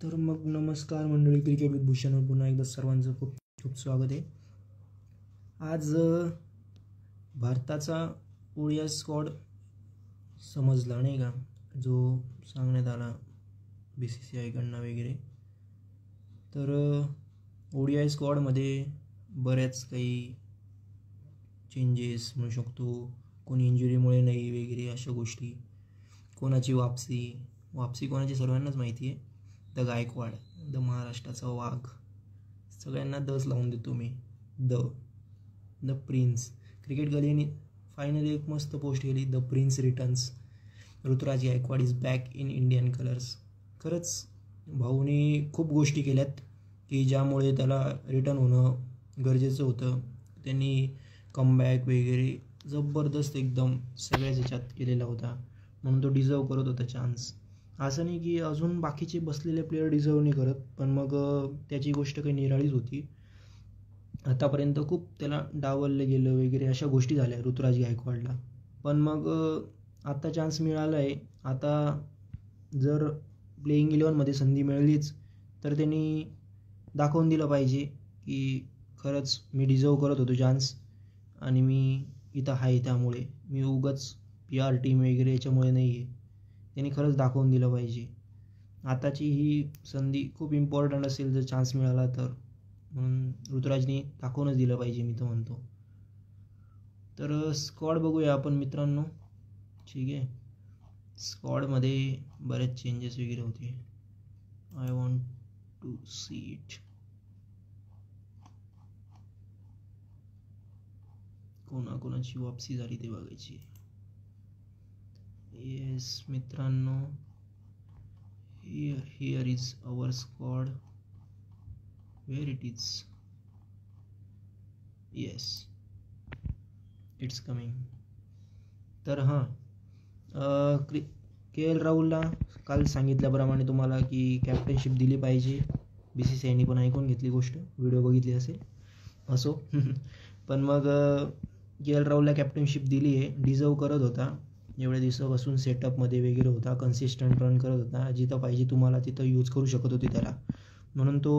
तर मग नमस्कार मंडळी, क्रिकेट विथ भूषणवर पुन्हा एकदा सर्वांचं खूप खूप स्वागत आहे. आज भारताचा ओडीआय स्क्वॉड समजला नाही का, जो सांगण्यात आला BCCI कडनं वगैरे. तर ओडीआय स्क्वॉडमध्ये बऱ्याच काही चेंजेस म्हणू शकतो. कोणी इंजुरीमुळे नाही वगैरे अशा गोष्टी. कोणाची वापसी कोणाची सर्वांनाच माहिती आहे. द गायकवाड, द महाराष्ट्राचा वाघ, सगळ्यांना दस लावून देतो मी. The prince. क्रिकेट गलीने फायनली एक मस्त पोस्ट केली, the prince returns. Ruturaj Gaikwad is back in Indian colours. खरंच भाऊने खूप गोष्टी केल्यात की ज्यामुळे त्याला रिटर्न होणं गरजेचं होतं. त्यांनी कमबॅक वगैरे जबरदस्त एकदम सगळ्याच ह्याच्यात केलेला होता, म्हणून तो डिझर्व करत होता चान्स. असं नाही की अजून बाकीचे बसलेले प्लेयर डिझर्व नाही करत, पण मग त्याची गोष्ट काही निराळीच होती. आतापर्यंत खूप त्याला डावललं गेलं वगैरे अशा गोष्टी झाल्या ऋतुराज गायकवाडला. पण मग आता चान्स मिळाला आहे. आता जर प्लेइंग 11मध्ये संधी मिळालीच तर त्यांनी दाखवून दिलं पाहिजे की खरंच मी डिझर्व करत होतो चान्स आणि मी इथं आहे. त्यामुळे मी उगाच PR टीम वगैरे याच्यामुळे नाही आहे. त्यांनी खरंच दाखवून दिलं पाहिजे. आताची ही संधी खूप इम्पॉर्टंट असेल जर चान्स मिळाला तर, म्हणून ऋतुराजने दाखवूनच दिलं पाहिजे मी तर म्हणतो. तर स्क्वॉड बघूया आपण मित्रांनो. ठीक आहे, स्क्वॉडमध्ये बरेच चेंजेस वगैरे होते. I want to see it. कोणाकोणाची वापसी झाली ते बघायची. येस मित्रांनो, here is our squad. Where it is? Yes, it's coming. तर KL राहुलला काल सांगितल्याप्रमाणे तुम्हाला की कॅप्टनशिप दिली पाहिजे. BCCIने पण ऐकून घेतली गोष्ट, व्हिडिओ बघितली असेल असो. पण मग KL राहुलला कॅप्टनशिप दिली आहे. डिझर्व करत होता. एवढ्या दिवसापासून सेटअपमध्ये वगैरे होता, कन्सिस्टंट रन करत होता. जिथं पाहिजे तुम्हाला तिथं यूज करू शकत होती त्याला, म्हणून तो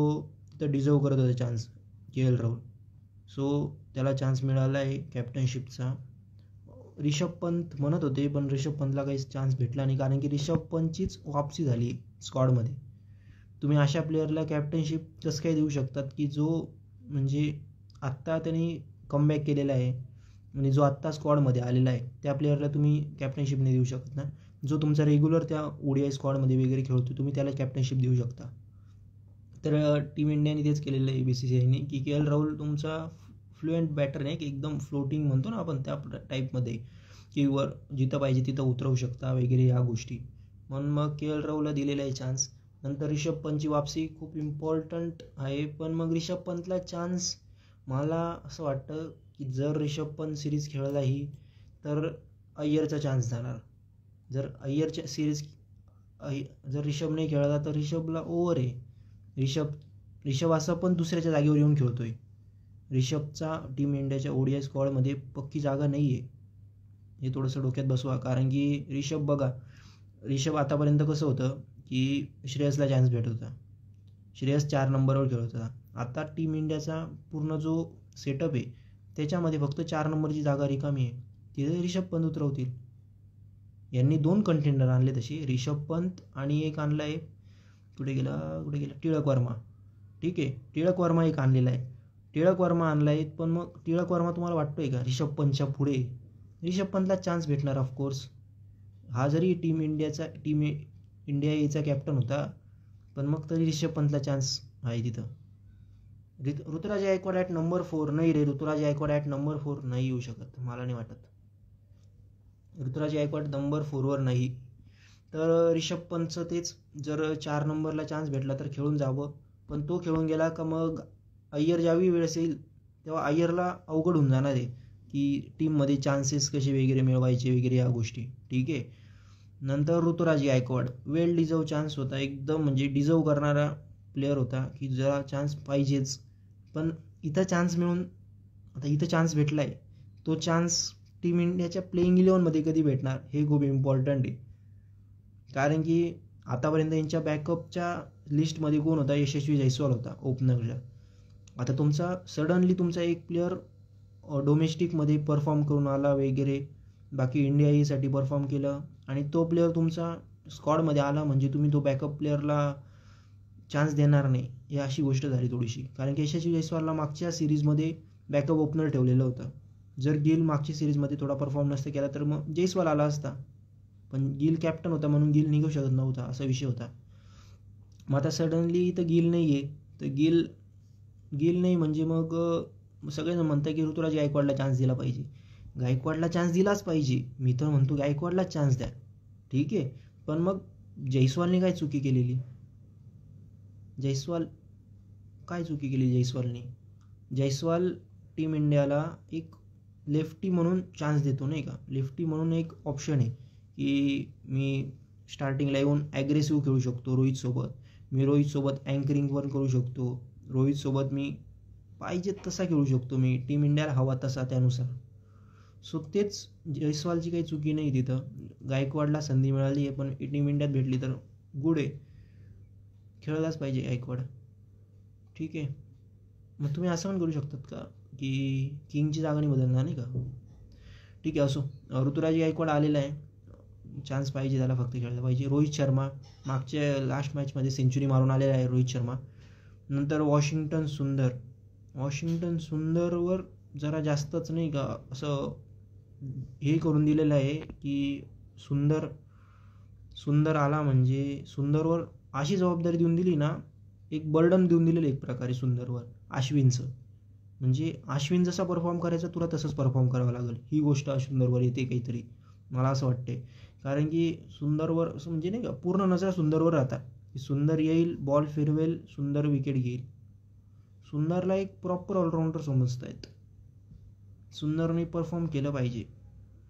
तिथं डिझर्व करत होता चान्स KL राहुल. सो त्याला चान्स मिळाला आहे कॅप्टनशिपचा. रिषभ पंत म्हणत होते, पण रिषभ पंतला काही चान्स भेटला नाही, कारण की रिषभ पंतचीच वापसी झाली स्क्वॉडमध्ये. तुम्ही अशा प्लेअरला कॅप्टनशिप कसं काय देऊ शकतात की जो म्हणजे आत्ता त्यांनी कमबॅक केलेला आहे आणि जो आत्ता स्क्वॉडमध्ये आलेला आहे त्या प्लेअरला तुम्ही कॅप्टनशिप नाही देऊ शकत ना. जो तुमचा रेग्युलर त्या ODI स्क्वॉडमध्ये वगैरे खेळतो तुम्ही त्याला कॅप्टनशिप देऊ शकता. तर टीम इंडियाने तेच केलेलं आहे BCCIने की KL राहुल तुमचा फ्लुएंट बॅटर आहे, की एकदम फ्लोटिंग म्हणतो ना आपण त्या टाईपमध्ये, की वर जिथं पाहिजे तिथं उतरवू शकता वगैरे या गोष्टी. म्हणून मग KL राहुलला दिलेला आहे चान्स. नंतर रिषभ पंतची वापसी खूप इम्पॉर्टंट आहे, पण मग रिषभ पंतला चान्स मला असं वाटतं की जर रिषभ पंत सिरीज खेळलाही तर अय्यरचा चान्स जाणार. जर अय्यरच्या सिरीज जर रिषभ नाही खेळला तर रिषभला ओव्हर आहे. रिषभ असं पण दुसऱ्याच्या जागेवर येऊन खेळतोय. रिषभचा टीम इंडियाच्या ODI स्क्वॉडमध्ये पक्की जागा नाही आहे, हे थोडंसं डोक्यात बसवा. कारण की रिषभ आतापर्यंत कसं होतं की श्रेयसला चान्स भेटत होता. श्रेयस 4 नंबरवर खेळत होता. आता टीम इंडियाचा पूर्ण जो सेटअप आहे त्याच्यामध्ये फक्त 4 नंबरची जागा रिकामी आहे, तिथे रिषभ पंत उतरवतील. यांनी 2 कंटेंडर आणले तसे, रिषभ पंत आणि एक आणला आहे, कुठे गेला टिळक वर्मा. ठीक आहे, टिळक वर्मा एक आणलेला आहे. टिळक वर्मा आणला आहे, पण मग टिळक वर्मा तुम्हाला वाटतोय का रिषभ पंतच्या पुढे? रिषभ पंतला चान्स भेटणार ऑफकोर्स. हा जरी टीम इंडिया याचा कॅप्टन होता, पण मग तरी रिषभ पंतला चान्स आहे तिथं. ऋतुराज गायकवाड ॲट नंबर 4 नाही रे. ऋतुराज गायकवाड ॲट नंबर 4 नाही येऊ शकत, मला नाही वाटत. ऋतुराज गायकवाड नंबर 4वर नाही. तर रिषभ पंतचं तेच, जर 4 नंबरला चान्स भेटला तर खेळून जावं, पण तो खेळून गेला का मग अय्यर ज्यावेळी वेळेस येईल तेव्हा अय्यरला अवघड होऊन जाणार आहे की टीममध्ये चान्सेस कसे वगैरे मिळवायचे वगैरे या गोष्टी. ठीक आहे. नंतर ऋतुराज गायकवाड वेल डिझर्व चान्स होता, एकदम म्हणजे डिझर्व करणारा प्लेअर होता की जरा चान्स पाहिजेच. पण इथं चान्स मिळून आता इथं चान्स भेटला आहे, तो चान्स टीम इंडियाच्या प्लेइंग 11मध्ये कधी भेटणार हे खूप इम्पॉर्टंट आहे. कारण की आतापर्यंत यांच्या बॅकअपच्या लिस्टमध्ये कोण होता? यशस्वी जयस्वाल होता ओपनरला. आता सडनली तुमचा एक प्लेअर डोमेस्टिकमध्ये परफॉर्म करून आला वगैरे, बाकी इंडिया ईसाठी परफॉर्म केलं आणि तो प्लेअर तुमचा स्क्वॉडमध्ये आला म्हणजे तुम्ही तो बॅकअप प्लेअरला चान्स देणार नाही, ही अशी गोष्ट झाली थोडीशी. कारण की यशस्वी जयस्वालला मागच्या सिरीजमध्ये बॅकअप ओपनर ठेवलेलं होतं. जर गिल मागच्या सिरीजमध्ये थोडा परफॉर्म नसता केला तर मग जयस्वाल आला असता, पण गिल कॅप्टन होता म्हणून गिल निघू शकत नव्हता, असा विषय होता. मग आता सडनली इथं गिल नाही आहे, तर गिल नाही म्हणजे मग सगळेजण म्हणतात की ऋतुराज गायकवाडला चान्स दिला पाहिजे. गायकवाडला चान्स दिलाच पाहिजे, मी तर म्हणतो गायकवाडलाच चान्स द्या, ठीक आहे. पण मग जयस्वालने काय चुकी केलेली? जयस्वाल टीम इंडियाला एक लेफ्टी म्हणून चान्स देतो नाही का. लेफ्टी म्हणून एक ऑप्शन आहे की मी स्टार्टिंगला येऊन ॲग्रेसिव्ह खेळू शकतो मी रोहितसोबत अँकरिंग पण करू शकतो, रोहितसोबत मी पाहिजे तसा खेळू शकतो, मी टीम इंडियाला हवा तसा त्यानुसार. सो तेच जयस्वालची काही चुकी नाही तिथं. गायकवाडला संधी मिळाली आहे पण टीम इंडियात भेटली तर गुड आहे, खेळलाच पाहिजे गायकवाड, ठीक आहे. मग तुम्ही असं पण करू शकतात का की किंगची जागा नाही बदलणार नाही का, ठीक आहे. असो, ऋतुराज गायकवाड आलेला आहे, चान्स पाहिजे त्याला, फक्त खेळला पाहिजे. रोहित शर्मा मागच्या लास्ट मॅचमध्ये सेंचुरी मारून आलेला आहे रोहित शर्मा. नंतर वॉशिंग्टन सुंदरवर जरा जास्तच नाही का असं हे करून दिलेलं आहे की सुंदर आला म्हणजे सुंदरवर अशी जबाबदारी देऊन दिली ना, एक बर्डन देऊन दिलेलं एक प्रकारे सुंदरवर अश्विनचं. म्हणजे अश्विन जसा परफॉर्म करायचा तुला तसंच परफॉर्म करावं लागेल, ही गोष्ट सुंदरवर येते काहीतरी, मला असं वाटते. कारण की सुंदरवर असं म्हणजे नाही का पूर्ण नजर सुंदरवर राहतात, सुंदर येईल, बॉल फिरवेल, सुंदर विकेट घेईल. सुंदरला एक प्रॉपर ऑलराऊंडर समजत आहेत, सुंदरने परफॉर्म केलं पाहिजे.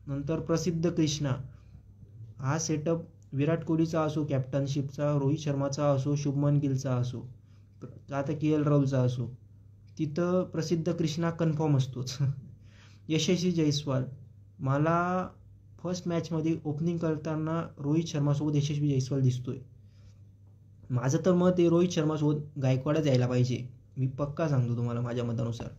नंतर प्रसिद्ध कृष्णा, हा सेटअप विराट कोहलीचा असो, कॅप्टनशिपचा रोहित शर्माचा असो, शुभमन गिलचा असो, आता KL राहुलचा असो, तिथं प्रसिद्ध कृष्णा कन्फर्म असतोच. यशस्वी जयस्वाल, मला फर्स्ट मॅचमध्ये ओपनिंग करताना रोहित शर्मासोबत यशस्वी जयस्वाल दिसतोय. माझं तर मत आहे रोहित शर्मासोबत गायकवाडच यायला पाहिजे, मी पक्का सांगतो तुम्हाला माझ्या मतानुसार.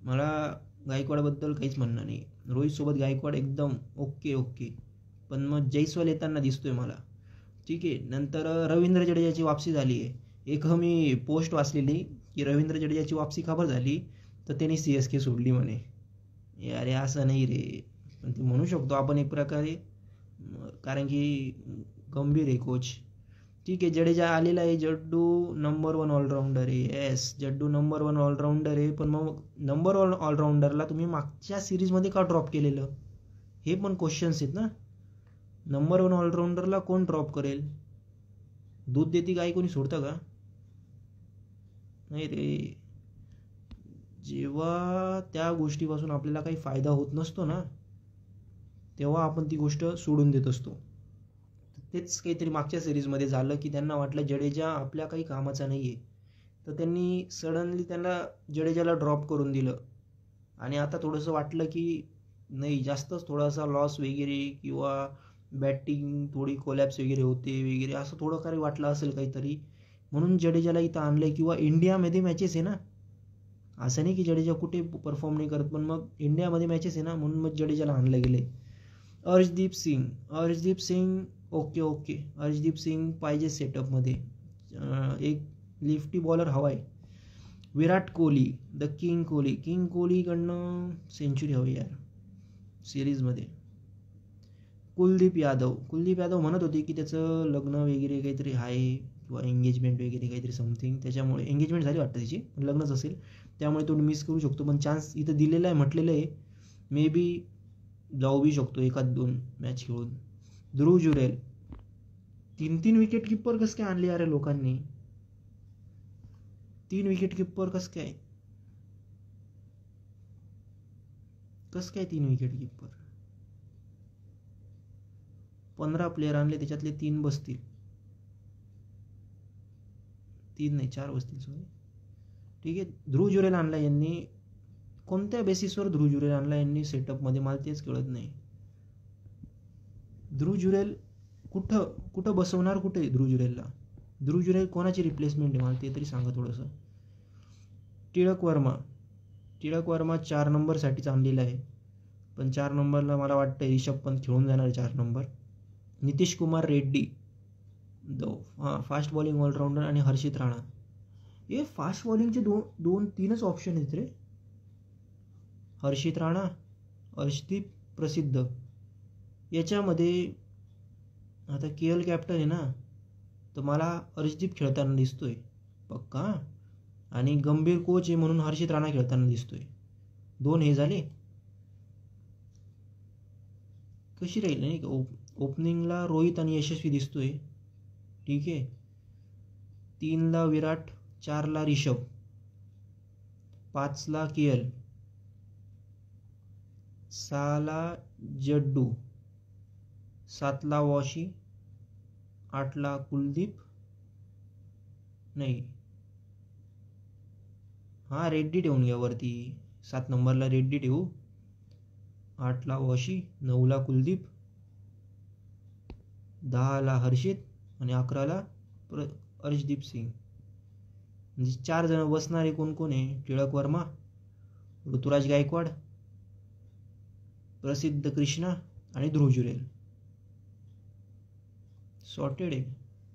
मला गायकवाडबद्दल काहीच म्हणणं नाही, रोहितसोबत गायकवाड एकदम ओके. पण मग जयस्वाल येताना दिसतोय मला, ठीक आहे. नंतर रवींद्र जडेजाची वापसी झाली आहे. एक मी पोस्ट वाचलेली की रवींद्र जडेजाची वापसी खबर झाली तर त्यांनी CSK सोडली म्हणे. अरे असं नाही रे, पण ते म्हणू शकतो आपण एक प्रकारे, कारण की गंभीर आहे कोच, ठीक आहे. जडेजा आलेला आहे, जड्डू नंबर 1 ऑलराऊंडर आहे, येस जड्डू नंबर 1 ऑलराऊंडर आहे. पण मग नंबर 1 ऑलराऊंडरला तुम्ही मागच्या सिरीजमध्ये का ड्रॉप केलेलं, हे पण क्वेश्चन्स आहेत ना. नंबर 1 ऑलराऊंडरला कोण ड्रॉप करेल? दूध देती गाय कोणी सोडतं का? नाही रे. जेव्हा त्या गोष्टीपासून आपल्याला काही फायदा होत नसतो ना, तेव्हा आपण ती गोष्ट सोडून देत असतो. तेच काहीतरी मागच्या सिरीजमध्ये झालं की त्यांना वाटलं जडेजा आपल्या काही कामाचा नाही आहे, तर त्यांनी सडनली त्यांना जडेजाला ड्रॉप करून दिलं. आणि आता थोडंसं वाटलं की नाही, जास्तच थोडासा लॉस वगैरे किंवा बॅटिंग थोडी कोलॅप्स वगैरे होते वगैरे, असं थोडं काही वाटलं असेल काहीतरी, म्हणून जडेजाला इथं आणलंय. किंवा इंडियामध्ये मॅचेस आहे ना, असं नाही की जडेजा कुठे परफॉर्म नाही करत, पण मग इंडियामध्ये मॅचेस आहे ना, म्हणून मग जडेजाला आणलं गेले. अर्शदीप सिंग ओके. अर्शदीप सिंग पाहिजे सेटअपमध्ये, एक लिफ्टी बॉलर हवा आहे. Virat Kohli, the king कोहलीकडनं century हवी यार सिरीजमध्ये. कुलदीप यादव म्हणत होते की त्याचं लग्न वगैरे काहीतरी आहे किंवा एंगेजमेंट वगैरे काहीतरी समथिंग, त्याच्यामुळे एंगेजमेंट झाली वाटतं त्याची, लग्नच असेल, त्यामुळे तो मिस करू शकतो. पण चान्स इथं दिलेला आहे, म्हटलेलं आहे, मे बी जाऊ बी शकतो 1-2 मॅच खेळून. ध्रुव जुरेल, 3 विकेट किपर कसं काय आणले अरे लोकांनी? 3 विकेट किपर कसं काय 3 विकेट किपर? 15 प्लेयर आणले, त्याच्यातले 3 बसतील, 3 नाही 4 बसतील, सॉरी, ठीक आहे. ध्रुव जुरेल आणला यांनी, कोणत्या बेसिसवर ध्रुव जुरेल आणला यांनी सेटअपमध्ये, मला तेच कळत नाही. ध्रुव जुरेल कुठं कुठं बसवणार, कुठे ध्रुव जुरेलला? ध्रुव जुरेल कोणाची रिप्लेसमेंट आहे मला ते तरी सांगा थोडंसं. टिळक वर्मा 4 नंबरसाठीच आणलेला आहे, पण 4 नंबरला मला वाटतं रिषभ पंत खेळून जाणार 4 number. Nitish Kumar Reddy fast bowling allrounder आणि हर्षित राणा. हे फास्ट बॉलिंगचे तीनच ऑप्शन आहेत रे. हर्षित राणा, अर्शदीप प्रसिद्ध. याच्यामध्ये आता KL कॅप्टन आहे ना, तर मला अर्शदीप खेळताना दिसतोय पक्का, आणि गंभीर कोच आहे म्हणून हर्षित राणा खेळताना दिसतोय. 2 हे झाले. कशी राहील नाही का? ओपनिंगला रोहित आणि यशस्वी दिसतोय, ठीक आहे. 3ला विराट, 4ला रिषभ, 5ला KL, 6ला जड्डू, 7ला वॉशी, 8ला कुलदीप, नाही हां रेड्डी ठेवून घ्या वरती. 7 नंबरला रेड्डी ठेवू, 8ला वॉशी, 9ला कुलदीप, 10ला हर्षित आणि 11ला अर्शदीप सिंग. म्हणजे 4 जण बसणारे कोण कोण आहे? टिळक वर्मा, ऋतुराज गायकवाड, प्रसिद्ध कृष्णा आणि ध्रुव जुरेल. सॉर्टेड आहे,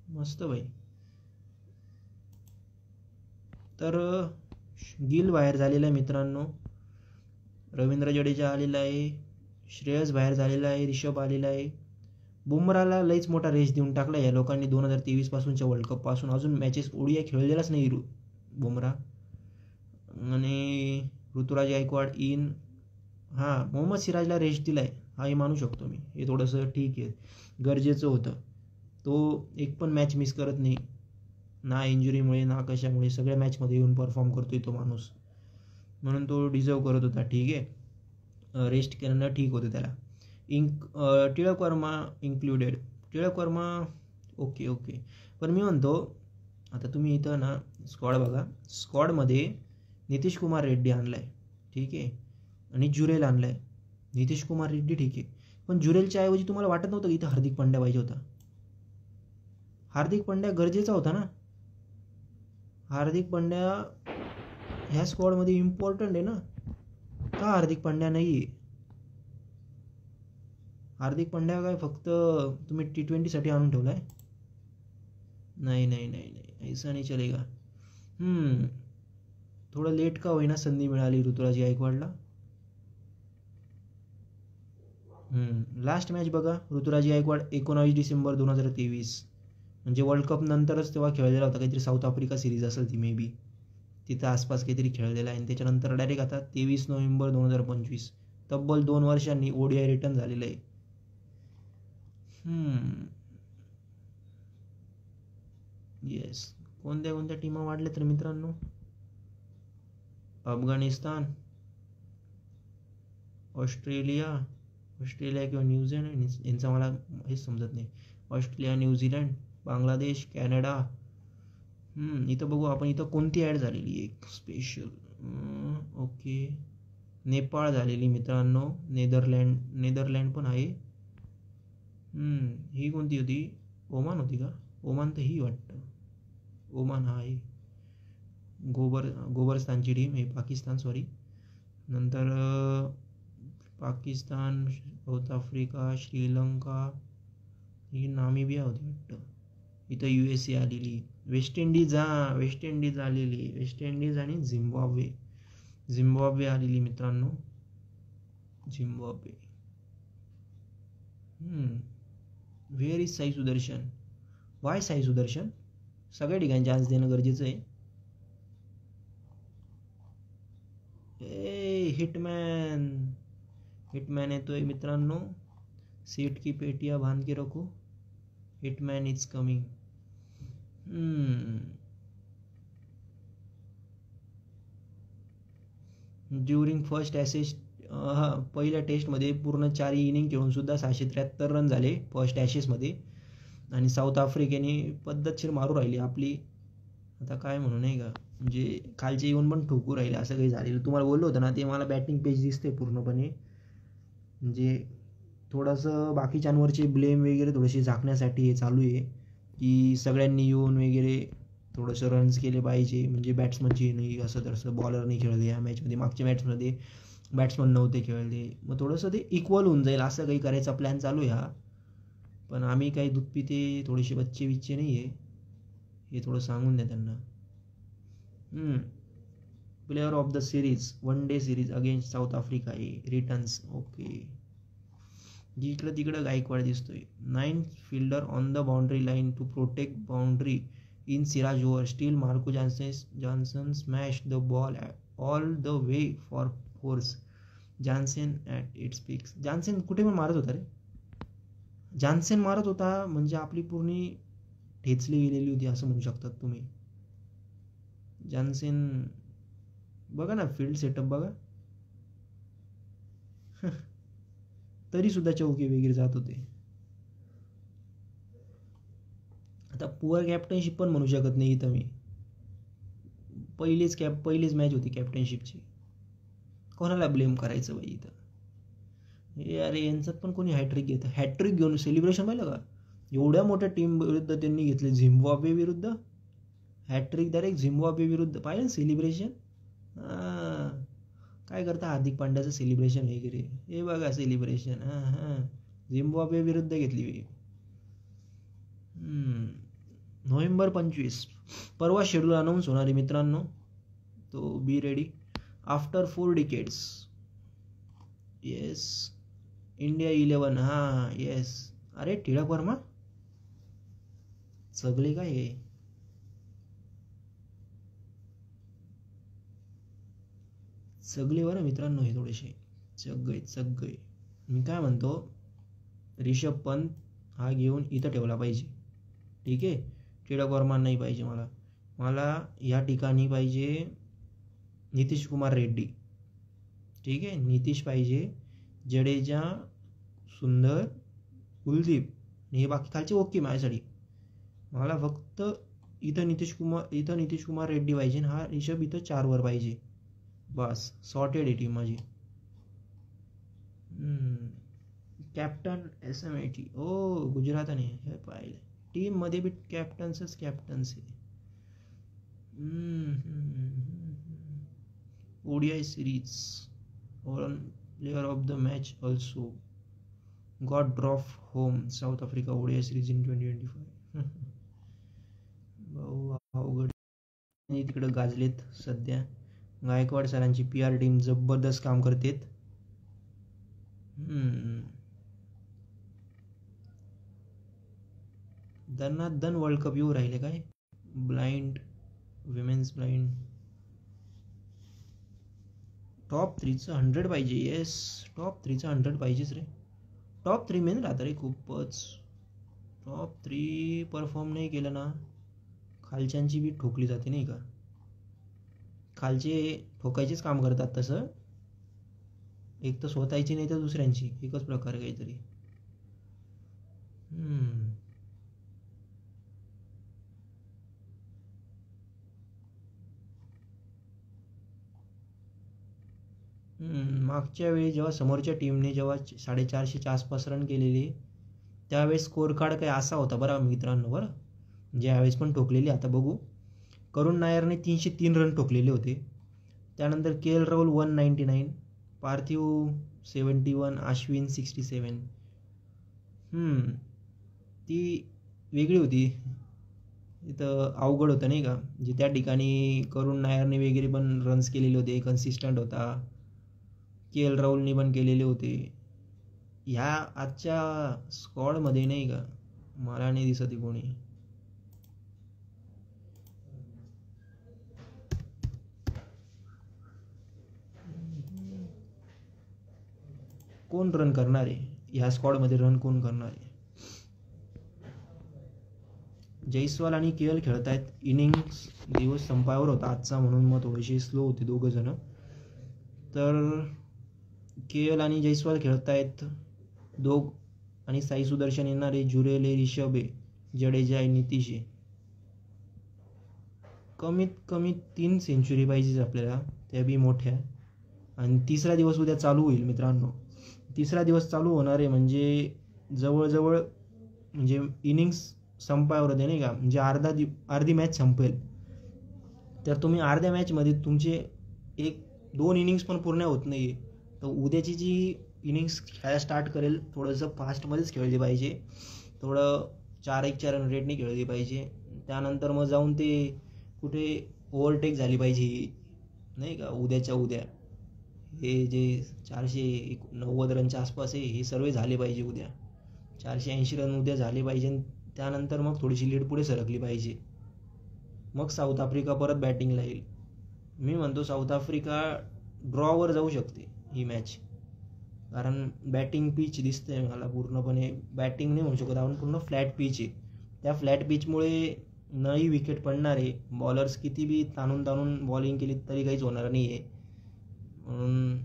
मस्त भाई. तर गिल बाहेर झालेला आहे मित्रांनो, रवींद्र जडेजा आलेला आहे, श्रेयस बाहेर झालेला आहे, रिषभ आलेला आहे. बुमराला लईच मोठा रेस देऊन टाकला या लोकांनी 2023 पासूनच्या वर्ल्ड कप पासून. अजून मॅचेस ODI खेळलेलाच नाही बुमरा. आणि ऋतुराज गायकवाड इन. हां, मोहम्मद सिराजला रेस्ट दिलाय, हाही मानू शकतो मी. हे थोडंसं ठीक आहे, गरजेचं होतं. तो एक पण मॅच मिस करत नाही ना, इंजुरीमुळे ना कशामुळे. सगळ्या मॅचमध्ये येऊन परफॉर्म करतोय तो माणूस, म्हणून तो डिझर्व करत होता. ठीक आहे, रेस्ट करणं ठीक होतं त्याला. टिळक वर्मा इन्क्लुडेड. टिळक वर्मा ओके. पण मी म्हणतो आता तुम्ही इथं ना स्क्वॉड बघा. स्क्वॉडमध्ये नितीश कुमार रेड्डी आणलाय, ठीक आहे, आणि जुरेल आणलाय. नितीश कुमार रेड्डी ठीक आहे, पण जुरेलच्या ऐवजी तुम्हाला वाटत नव्हतं की इथं हार्दिक पांड्या पाहिजे होता? हार्दिक पांड्या गरजेचा होता ना. हार्दिक पांड्या ह्या स्क्वॉडमध्ये इम्पॉर्टंट आहे ना. का हार्दिक पांड्या नाही आहे? हार्दिक पांड्या काय फक्त तुम्ही T20साठी आणून ठेवलाय? नाही, ऐसा नाही चलेगा. थोडं लेट का होईना संधी मिळाली ऋतुराज गायकवाडला. लास्ट मॅच बघा, ऋतुराज गायकवाड 19 डिसेंबर 2023, म्हणजे वर्ल्ड कप नंतरच तेव्हा खेळलेला होता. काहीतरी साऊथ आफ्रिका सिरीज असेल ती मे बी, तिथं आसपास काहीतरी खेळलेला आहे. आणि त्याच्यानंतर डायरेक्ट आता 23 नोव्हेंबर 2025, तब्बल 2 वर्षांनी ODI रिटर्न झालेलं आहे. येस. कोणत्या टीमा वाढल्या तर मित्रांनो? अफगाणिस्तान, ऑस्ट्रेलिया किंवा न्यूझीलंड, यांचा मला हेच समजत नाही. Australia, New Zealand, Bangladesh, Canada. इथं बघू आपण, इथं कोणती ॲड झालेली एक स्पेशल. ओके, नेपाळ झालेली मित्रांनो, नेदरलँड पण आहे. ही कोणती होती? ओमान होती का? ओमान तर ही वाटतं. ओमान हा आहे. गोबरस्तानची टीम आहे, पाकिस्तान सॉरी. नंतर पाकिस्तान, साऊथ आफ्रिका, श्रीलंका, ही नामिबिया होती वाटतं. इथं USA आलेली, वेस्ट इंडिज आलेली, वेस्ट इंडिज आणि झिम्बाब्वे आलेली मित्रांनो. Zimbabwe. Where is Sai Sudarshan? Y Sai Sudarshan? सगळ्या ठिकाणी चान्स देणं गरजेचं आहे. हिटमॅन येतोय मित्रांनो. सीट की पेटिया बांध के रखो, hitman is coming. During first Ashes, पहिल्या टेस्टमध्ये पूर्ण 4 इनिंग खेळून सुद्धा 673 रन झाले फर्स्ट ॲशेसमध्ये. आणि साऊथ आफ्रिकेने पद्धतशीर मारू राहिली आपली. आता काय म्हणू नाही का, म्हणजे खालचे येऊन पण ठोकू राहिले, असं काही झालेलं. तुम्हाला बोललो होतं ना, ते मला बॅटिंग पेज दिसते पूर्णपणे. म्हणजे थोडंसं बाकीच्यांवरचे ब्लेम वगैरे थोडेसे झाकण्यासाठी हे चालू आहे की सगळ्यांनी येऊन वगैरे थोडंसं रन्स केले पाहिजे, म्हणजे बॅट्समनची नाही असं तसं, बॉलर नाही खेळले या मॅचमध्ये, मागच्या मॅचमध्ये बॅट्समन नव्हते खेळले, मग थोडंसं ते इक्वल होऊन जाईल असं काही करायचा प्लॅन चालू आहे हा. पण आम्ही काही दूध पिते थोडेसे बच्चे बिच्चे नाही आहे, हे थोडं सांगून द्या त्यांना. Player of the series, one day series against South Africa returns. Okay, जिकडं तिकडं गायकवाड दिसतोय. 9th fielder on the boundary line to protect boundary in Siraj over, still Marco Jansen smash the ball all the way for fours. Jansen at its picks. Jansen कुठे पण मारत होता रे, Johnson मारत होता म्हणजे आपली पूर्ण ठेचली गेलेली होती असं म्हणू शकतात तुम्ही. जॉन्सन बघा ना, फील्ड सेटअप बघा. तरी सुद्धा चौके वगैरे जात होते. आता पुअर कॅप्टनशिप पण म्हणू शकत नाही इथं मी. पहिलीच मॅच होती कॅप्टनशिपची, कोणाला ब्लेम करायचं बाई इथं. हे अरे यांच्यात पण कोणी हॅट्रिक घेतं, हॅट्रिक घेऊन सेलिब्रेशन पाहिलं का? एवढ्या मोठ्या टीम विरुद्ध त्यांनी घेतले, झिम्बाब्वे विरुद्ध हॅट्रिक, डायरेक्ट झिम्बाब्वे विरुद्ध. पाहिलं सेलिब्रेशन काय करता हार्दिक पांड्याचं सेलिब्रेशन वगैरे, हे बघा सेलिब्रेशन. झिम्बाब्वे विरुद्ध घेतली. नोव्हेंबर 25 परवा शेड्यूल अनाऊन्स होणार आहे मित्रांनो, तो be ready. After 4 decades, yes. India 11, yes. अरे टिळक वर्मा सगळे काय हे, सगळे बरं मित्रांनो, हे थोडेसे सगळे. मी काय म्हणतो, रिषभ पंत हा घेऊन इथं ठेवला पाहिजे, ठीक आहे. टिळक वर्मा नाही पाहिजे मला या ठिकाणी पाहिजे नितीश कुमार रेड्डी, ठीक आहे. नितीश पाहिजे, जडेजा, सुंदर, कुलदीप, हे बाकी खालचे ओके माझ्यासाठी. मला फक्त इथं नितीश कुमार रेड्डी पाहिजे, हा रिषभ इथं 4 वर पाहिजे, बस. सॉर्टेड आहे टीम माझी. कॅप्टन SMAT, ओ गुजराताने हे पाहिलं. टीममध्ये बी कॅप्टन्स आहे. ODI series player of the match also got drop home south Africa ODI series in 2025. भाऊ अवघड तिकडं गाजलेत सध्या. गायकवाड सरांची PR टीम जबरदस्त काम करतेत. दन वर्ल्ड कप येऊ राहिले काय. ब्लाइंड विमेन्स ब्लाइंड टॉप 3चं 100 पाहिजे. येस, टॉप 3चं 100 पाहिजेच रे. टॉप 3 मेन राहतं रे खूपच. टॉप 3 परफॉर्म नाही केलं ना, खालच्यांची बी ठोकली जाते नाही का. खालचे ठोकायचेच काम करतात तसं, एक तर स्वतःची नाही तर दुसऱ्यांची, एकच प्रकार काहीतरी. मागच्या वेळी जेव्हा समोरच्या टीमने जेव्हा 450च्या आसपास रन केलेली, त्यावेळेस स्कोअर कार्ड काही असा होता बरं मित्रांनो. बरं म्हणजे यावेळेस पण ठोकलेली, आता बघू. करुण नायरने 303 रन ठोकलेले होते. त्यानंतर KL राहुल 199, पार्थिव 71, अश्विन 67. ती वेगळी होती, इथं अवघड होतं नाही का. म्हणजे त्या ठिकाणी करुण नायरने वगैरे पण रन्स केलेले होते, कन्सिस्टंट होता. KL राहुलने पण केलेले होते. ह्या आजच्या स्क्वॉडमध्ये नाही का मला नाही दिसत कोणी. कोण रन करणार आहे ह्या स्क्वॉडमध्ये, रन कोण करणार आहे. जयस्वाल आणि KL खेळत आहेत. इनिंग्स दिवस संपावर होता आजचा, म्हणून मग थोडेसे स्लो होते दोघं जण. तर KL आणि जयस्वाल खेळत आहेत दोघ, आणि साई सुदर्शन येणार आहे. जुरेल आहे, रिषभ आहे, जडेजा आहे, नितीश आहे. कमीत कमी 3 सेंचुरी पाहिजे आपल्याला, त्या बी मोठ्या. आणि 3रा दिवस उद्या चालू होईल मित्रांनो. तिसरा दिवस चालू होणार आहे, म्हणजे जवळजवळ म्हणजे इनिंग्स संपावर होते नाही का, म्हणजे अर्धी मॅच संपेल. तर तुम्ही अर्ध्या मॅचमध्ये तुमचे 1-2 इनिंग्स पण पूर्ण होत नाही आहे. तर उद्याची जी इनिंग्स खेळायला स्टार्ट करेल थोडंसं फास्टमध्येच खेळली पाहिजे, थोडं 4-1च्या रन रेटने खेळली पाहिजे. त्यानंतर मग जाऊन ते कुठे ओव्हरटेक झाली पाहिजे नाही का उद्याच्या उद्या. हे जे 490 रनच्या आसपास आहे हे सर्व झाले पाहिजे उद्या. 480 रन उद्या झाले पाहिजे. त्यानंतर मग थोडीशी लीड पुढे सरकली पाहिजे. मग साऊथ आफ्रिका परत बॅटिंगला येईल. मी म्हणतो साऊथ आफ्रिका ड्रॉवर जाऊ शकते ही मॅच, कारण बॅटिंग पिच दिसते मला पूर्णपणे. बॅटिंग नाही म्हणू शकत आपण, पूर्ण फ्लॅट पिच आहे. त्या फ्लॅट पिचमुळे नाही विकेट पडणार आहे. बॉलर्स किती बी ताणून बॉलिंग केली तरी काहीच होणार नाही आहे. म्हणून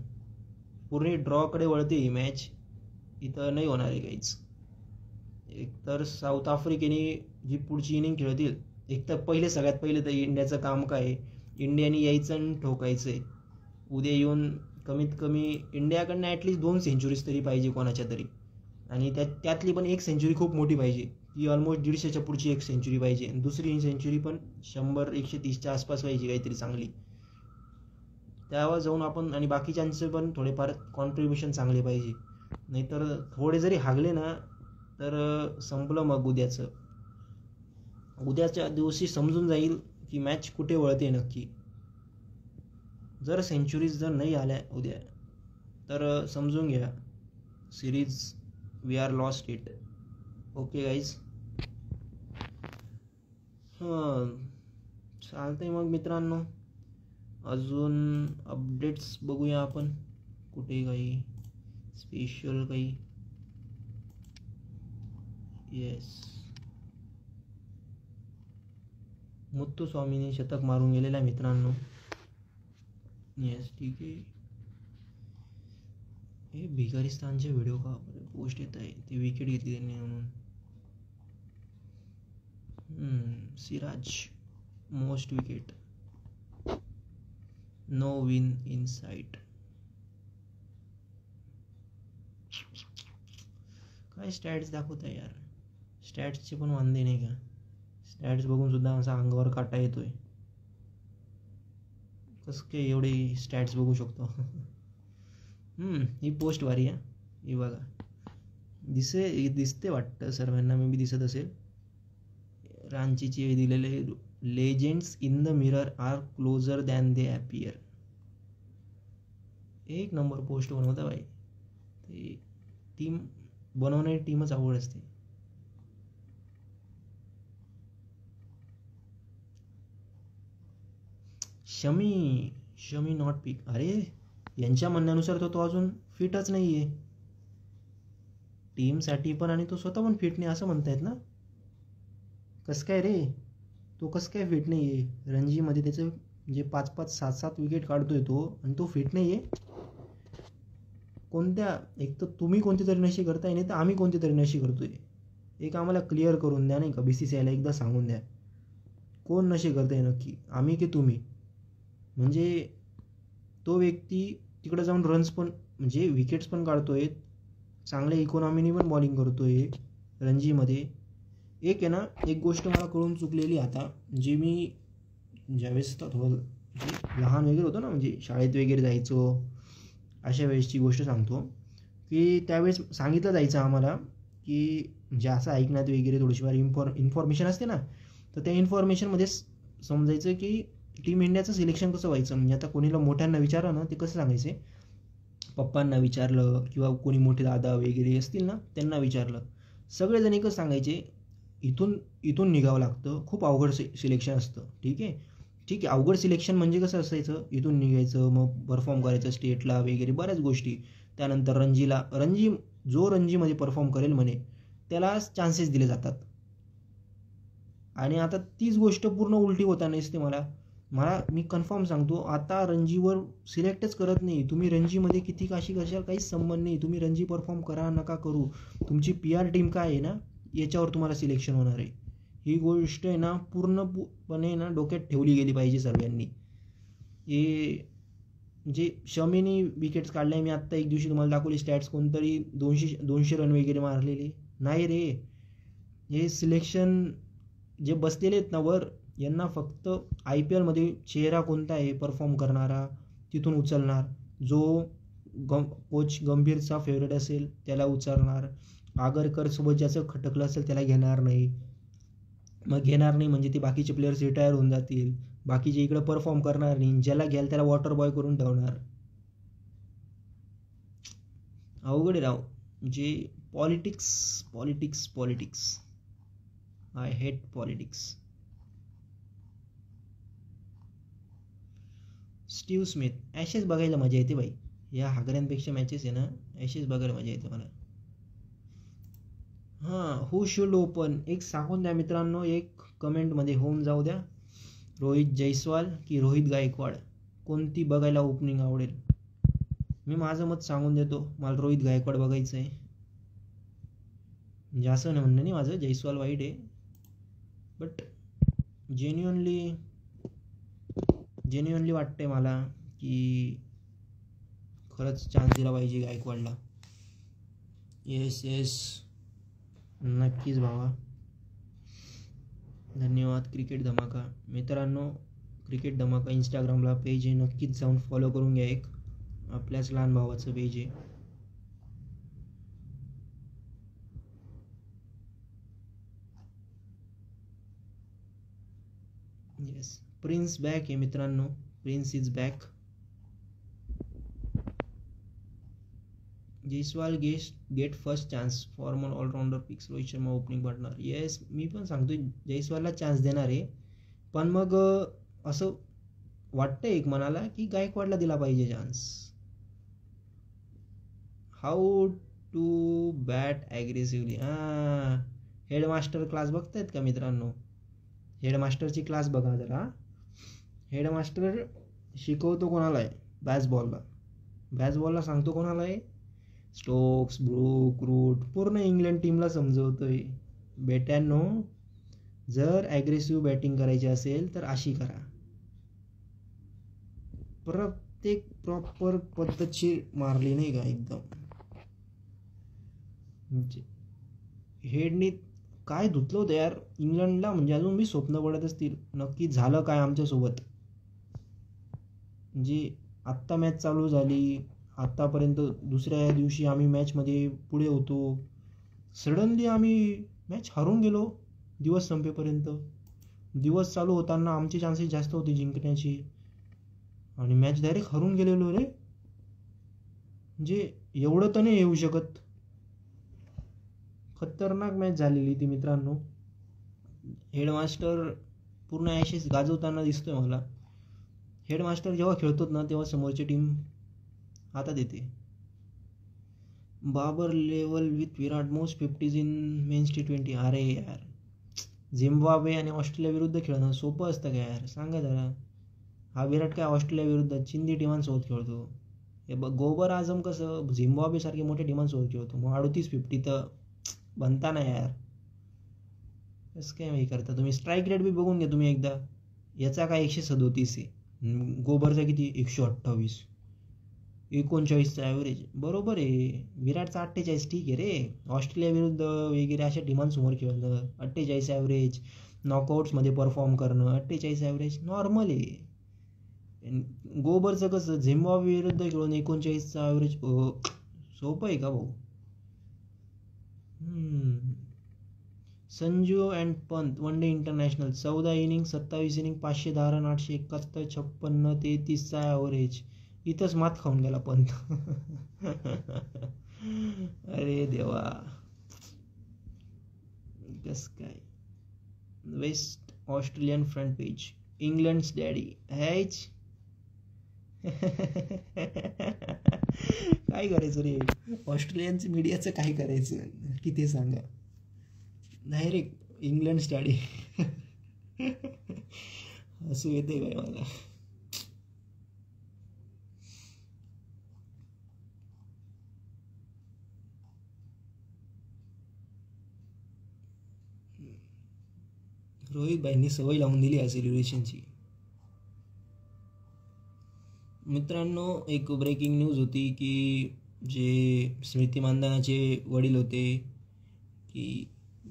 पूर्ण ड्रॉकडे वळते ही मॅच, इथं नाही होणार आहे काहीच. एकतर साऊथ आफ्रिकेने जी पुढची इनिंग खेळतील, एक तर सगळ्यात पहिले तर इंडियाचं काम काय आहे, इंडियाने यायचं आणि ठोकायचं आहे. उद्या येऊन कमीत कमी इंडियाकडनं ॲटलिस्ट 2 सेंचुरीज तरी पाहिजे कोणाच्या तरी, आणि त्यातली पण 1 सेंचुरी खूप मोठी पाहिजे, ती ऑलमोस्ट 150च्या पुढची 1 सेंचुरी पाहिजे. दुसरी सेंचुरी पण 100-130च्या आसपास पाहिजे काहीतरी चांगली. त्यावर जाऊन आपण, आणि बाकीच्यांचे पण थोडेफार कॉन्ट्रीब्युशन चांगले पाहिजे. नाहीतर थोडे जरी हागले ना तर संपलं मग उद्याचं. उद्याच्या दिवशी समजून जाईल की मॅच कुठे वळते नक्की. जर सेंचुरीज जर नाही आल्या उद्या तर समजून घ्या series we are lost it. Okay guys, चालतंय मग मित्रांनो. अजून अपडेट्स बघूया आपण, कुठे काही स्पेशल काही. येस, मुत्तुस्वामीने शतक मारून गेलेला आहे मित्रांनो. येस, ठीक आहे. हे भिकारिस्तानचे व्हिडिओ का पोस्ट येत आहे, ती विकेट घेतली त्यांनी म्हणून. Siraj most wicket, no win in sight. काय स्टॅट्स दाखवत आहे यार, स्टॅट्सचे पण वांदे नाही का. स्टॅट्स बघून सुद्धा असा अंगावर काटा येतोय. कसं काय एवढे स्टॅट्स बघू शकतो. ही पोस्ट भारी आहे. ही बघा, दिसते वाटतं सर्वांना, मी बी दिसत असेल. रांचीचे दिलेले legends in the mirror are closer than they appear. एक नंबर पोस्ट बनवता भाई. ते टीम बनवणारी टीमच आवड असते. शमी नॉट पिक. अरे यांच्या म्हणण्यानुसार तो अजून फिटच नाही आहे टीमसाठी पण, आणि तो स्वतः पण फिट नाही असं म्हणतायत ना. कसं काय रे, तो कसं काय फिट नाही आहे. रणजीमध्ये त्याचं म्हणजे 5-5, 7-7 विकेट काढतोय तो, आणि तो फिट नाही आहे. कोणत्या, एक तर तुम्ही कोणती तरी नशी करताय, नाही तर आम्ही कोणती तरी नशी करतोय. एक आम्हाला क्लिअर करून द्या नाही का, BCCIला एकदा सांगून द्या कोण नशे करताय नक्की, आम्ही की तुम्ही. म्हणजे तो व्यक्ती तिकडे जाऊन रन्स पण म्हणजे विकेट्स पण काढतोय, चांगल्या इकॉनॉमीनी पण बॉलिंग करतोय रणजीमध्ये. एक आहे ना, एक गोष्ट मला कळून चुकलेली आता, जी मी ज्यावेळेस थोडं म्हणजे लहान वगैरे होतो ना, म्हणजे शाळेत वगैरे जायचो अशा वेळेसची गोष्ट सांगतो, की त्यावेळेस सांगितलं जायचं आम्हाला की म्हणजे असं ऐकण्यात वगैरे थोडीशीफार इन्फॉर्मेशन असते ना, तर त्या इन्फॉर्मेशनमध्ये समजायचं की टीम इंडियाचं सिलेक्शन कसं व्हायचं. म्हणजे आता कोणीला मोठ्यांना विचारलं ना, ते कसं सांगायचे, पप्पांना विचारलं किंवा कोणी मोठे दादा वगैरे असतील ना त्यांना विचारलं, सगळेजण एकच सांगायचे, इथून निघावं लागतं, खूप अवघड सिलेक्शन असतं. ठीक आहे, अवघड सिलेक्शन म्हणजे कसं असायचं, इथून निघायचं, मग परफॉर्म करायचं स्टेटला वगैरे बऱ्याच गोष्टी. त्यानंतर जो रणजीमध्ये परफॉर्म करेल म्हणे त्याला चान्सेस दिले जातात. आणि आता तीच गोष्ट पूर्ण उलटी होताना दिसते मी कन्फर्म सांगतो, आता रणजीवर सिलेक्टच करत नाही. तुम्ही रणजीमध्ये किती कशाला काहीच संबंध नाही. तुम्ही रणजी परफॉर्म करा नका करू, तुमची PR टीम काय आहे ना याच्यावर तुम्हाला सिलेक्शन होणार आहे. ही गोष्ट आहे ना पूर्णपणे ना डोक्यात ठेवली गेली पाहिजे सर्वांनी. हे जे शमीनी विकेट्स काढल्या. मी आत्ता एक दिवशी तुम्हाला दाखवली स्टॅट्स, कोणतरी 200 रन वगैरे मारलेले नाही रे. हे सिलेक्शन जे बसलेले आहेत ना वर, यांना फक्त IPLमध्ये चेहरा कोणता आहे परफॉर्म करणारा तिथून उचलणार. जो कोच गंभीरचा फेवरेट असेल त्याला उचलणार. आगरकर सोबत ज्याचं खटकलं असेल त्याला घेणार नाही. मग घेणार नाही म्हणजे ते बाकीचे प्लेयर्स रिटायर होऊन जातील, बाकीचे इकडे परफॉर्म करणार नाही. ज्याला घ्याल त्याला वॉटर बॉय करून ठेवणार. अवघड आहे राव. जे politics politics politics I hate politics. Steve Smith, Ashes बघायला मजा येते भाई. या हागऱ्यांपेक्षा मॅचेस आहे ना, ॲशेस बघायला मजा येते मला. हां, हू शुड ओपन एक सांगून द्या मित्रांनो, एक कमेंटमध्ये होऊन जाऊ द्या. रोहित जयस्वाल की रोहित गायकवाड, कोणती बघायला ओपनिंग आवडेल? मी माझं मत सांगून देतो, मला रोहित गायकवाड बघायचं आहे. म्हणजे असं म्हणणं नाही माझं जयस्वाल वाईट आहे, बट जेन्युअनली वाटतंय मला की खरंच चान्स दिला पाहिजे गायकवाडला. येस नक्कीच भावा. धन्यवाद. क्रिकेट धमाका मित्रांनो, क्रिकेट धमाका इंस्टाग्रामला पेज आहे, नक्कीच जाऊन फॉलो करून घ्या. एक आपल्याच लहान भावाचं पेज आहे. येस, प्रिन्स बॅक आहे मित्रांनो, prince is back. Jaiswal get first chance, formal allrounder picks Rohit Sharma opening partner. Yes, मी पण सांगतोय जयस्वालला चान्स देणार आहे, पण मग असं वाटतं एक मनाला की गायकवाडला दिला पाहिजे chance. How to bat aggressively. Headmaster class बघतायत का मित्रांनो? हेडमास्टरची क्लास बघा जरा. हेडमास्टर शिकवतो कोणाला आहे? बॅसबॉलला सांगतो कोणाला आहे? स्टोक्स, ब्रूक, रूट, पूर्ण इंग्लंड टीमला समजवतोय, बेट्यांनो जर ॲग्रेसिव्ह बॅटिंग करायची असेल तर अशी करा. प्रत्येक प्रॉपर पद्धतशीर मारली नाही का एकदम. हेडनी काय धुतलं होतं यार इंग्लंडला, म्हणजे अजून मी स्वप्न पडत असतील नक्की झालं काय आमच्यासोबत. म्हणजे आत्ता मॅच चालू झाली, आत्तापर्यंत दुसऱ्या दिवशी आम्ही मॅचमध्ये पुढे होतो, सडनली आम्ही मॅच हरून गेलो. दिवस संपेपर्यंत, दिवस चालू होताना आमचे चान्सेस जास्त होते जिंकण्याची, आणि मॅच डायरेक्ट हरून गेलेलो रे. म्हणजे एवढं तर नाही येऊ शकत. खतरनाक मॅच झालेली ती मित्रांनो. हेडमास्टर पूर्ण ॲशेस गाजवताना दिसतोय मला. हेडमास्टर जेव्हा खेळतोत ना तेव्हा समोरची टीम हातात येते. Babar level with Virat, most 50s in men's T20. अरे यार, झिम्बाब्वे आणि ऑस्ट्रेलिया विरुद्ध खेळणं सोपं असतं का यार, सांगा जरा. हा विराट काय ऑस्ट्रेलिया विरुद्ध चिंदी टीमांसोबत खेळतो. हे बघ, गोबर आझम कसं झिम्बाब्वे सारखे मोठ्या टीमांसोबत खेळतो, मग 38-50 तर बनता ना यार. कसं काय हे करता तुम्ही? स्ट्राईक रेट बी बघून घ्या तुम्ही एकदा. याचा काय 137 आहे, गोबरचा किती 128, 39चा ॲव्हरेज. बरोबर आहे, विराटचा 48. ठीक आहे रे, ऑस्ट्रेलिया विरुद्ध वगैरे अशा टीमांसमोर खेळणं 48 ॲव्हरेज, नॉकआउट्समध्ये परफॉर्म करणं 48 ॲव्हरेज नॉर्मल आहे. गोबरचं कसं झिम्बाब्वे विरुद्ध खेळून 39चा ॲव्हरेज सोपं आहे का भाऊ? Sanju and Pant one day international, 14 inning 27 inning 510 run, 871, 56, 33चा ॲव्हरेज. इथंच मात खाऊन गेला पंत. अरे देवा, कस काय. West Australian front page, England's daddy Hatch. काय करायचं रे ऑस्ट्रेलियनचं मीडियाचं, काय करायचं की ते सांगा. Direct England study. असं येते काय मला. रोहित भाईंनी सवय लावून दिली आहे सेलिब्रेशनची. मित्रांनो, एक ब्रेकिंग न्यूज होती की जे स्मृती मानधनाचे वडील होते की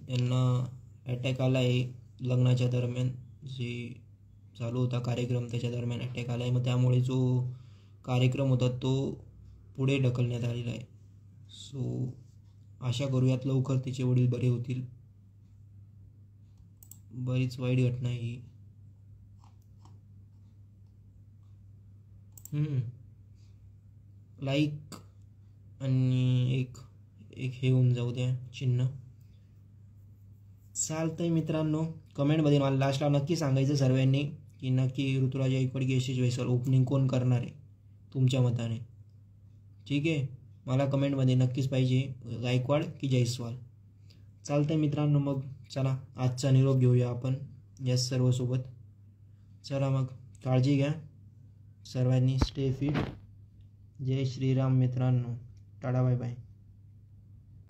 त्यांना अटॅक आला आहे लग्नाच्या दरम्यान, जे चालू होता कार्यक्रम त्याच्या दरम्यान अटॅक आला आहे. मग त्यामुळे जो कार्यक्रम होता तो पुढे ढकलण्यात आलेला आहे. सो आशा करूयात लवकर तिचे वडील बरे होतील. बरीच वाईट घटना आहे ही. लाईक आणि एक एक हे होऊन जाऊ द्या चिन्ह. चालतंय मित्रांनो, कमेंटमध्ये मला लास्टला नक्की सांगायचं सर्वांनी की नक्की ऋतुराज गायकवाड की यशस्वी जयस्वाल ओपनिंग कोण करणार आहे तुमच्या मताने. ठीक आहे, मला कमेंटमध्ये नक्कीच पाहिजे गायकवाड की जयस्वाल. चालतंय मित्रांनो, मग चला आजचा निरोप घेऊया आपण या सर्वसोबत. चला मग, काळजी घ्या सर्वांनी, स्टे फिट. जय श्रीराम मित्रांनो, टाटा बाय बाय.